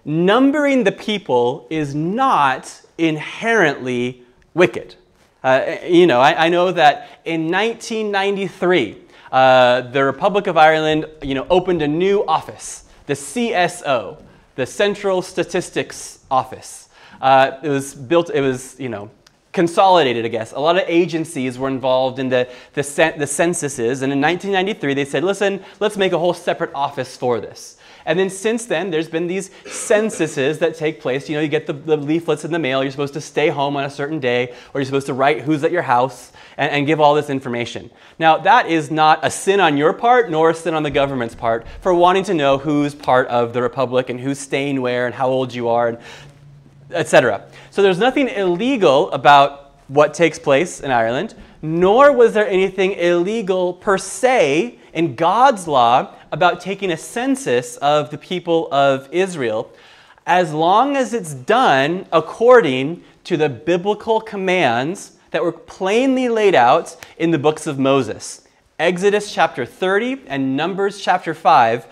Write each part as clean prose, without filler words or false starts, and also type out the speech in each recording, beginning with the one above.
numbering the people is not inherently wicked. I know that in 1993, the Republic of Ireland, opened a new office, the CSO, the Central Statistics Office. It was consolidated, I guess. A lot of agencies were involved in the censuses, and in 1993 they said, listen, let's make a whole separate office for this. And then since then, there's been these censuses that take place. You get the leaflets in the mail. You're supposed to stay home on a certain day, or you're supposed to write who's at your house and give all this information. Now, that is not a sin on your part, nor a sin on the government's part for wanting to know who's part of the Republic and who's staying where and how old you are, and etc. So there's nothing illegal about what takes place in Ireland, nor was there anything illegal per se in God's law about taking a census of the people of Israel, as long as it's done according to the biblical commands that were plainly laid out in the books of Moses. Exodus chapter 30 and Numbers chapter 5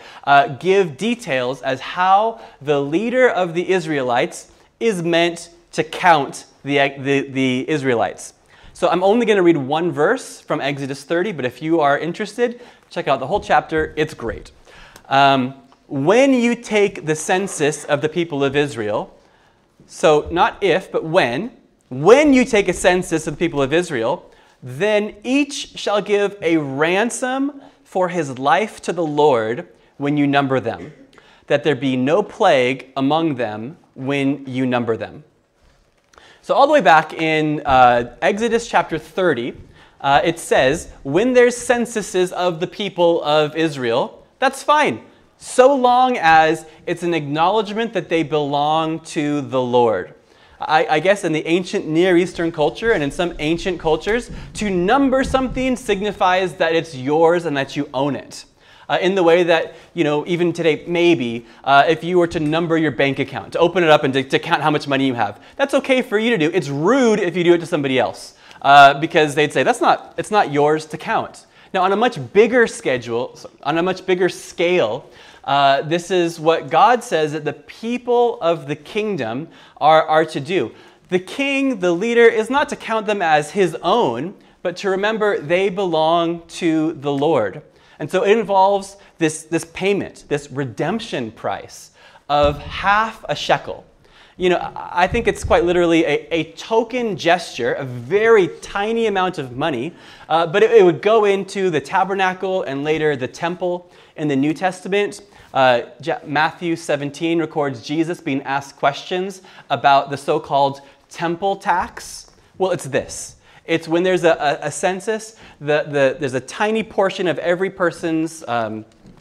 give details as how the leader of the Israelites is meant to count the Israelites. So I'm only going to read one verse from Exodus 30, but if you are interested, check out the whole chapter. It's great. When you take the census of the people of Israel, so not if, but when you take a census of the people of Israel, then each shall give a ransom for his life to the Lord when you number them, that there be no plague among them when you number them. So all the way back in Exodus chapter 30, it says, when there's censuses of the people of Israel, that's fine, so long as it's an acknowledgement that they belong to the Lord. I guess in the ancient Near Eastern culture and in some ancient cultures, to number something signifies that it's yours and that you own it. In the way that, even today, maybe, if you were to number your bank account, to open it up and to count how much money you have, that's okay for you to do. It's rude if you do it to somebody else, because they'd say, it's not yours to count. Now, on a much bigger scale, this is what God says that the people of the kingdom are to do. The king, the leader, is not to count them as his own, but to remember they belong to the Lord. And so it involves this payment, this redemption price of half a shekel. I think it's quite literally a token gesture, a very tiny amount of money, but it would go into the tabernacle and later the temple in the New Testament. Matthew 17 records Jesus being asked questions about the so-called temple tax. Well, it's this. It's when there's a census, there's a tiny portion of every person's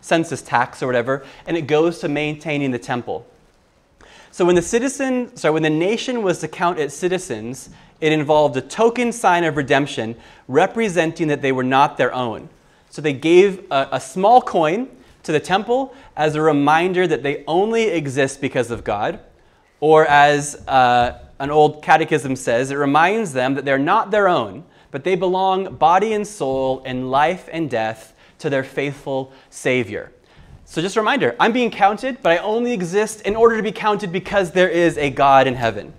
census tax or whatever, and it goes to maintaining the temple. So when the nation was to count its citizens, it involved a token sign of redemption representing that they were not their own. So they gave a small coin to the temple as a reminder that they only exist because of God, or as an old catechism says, it reminds them that they're not their own, but they belong body and soul in life and death to their faithful Savior. So just a reminder, I'm being counted, but I only exist in order to be counted because there is a God in heaven.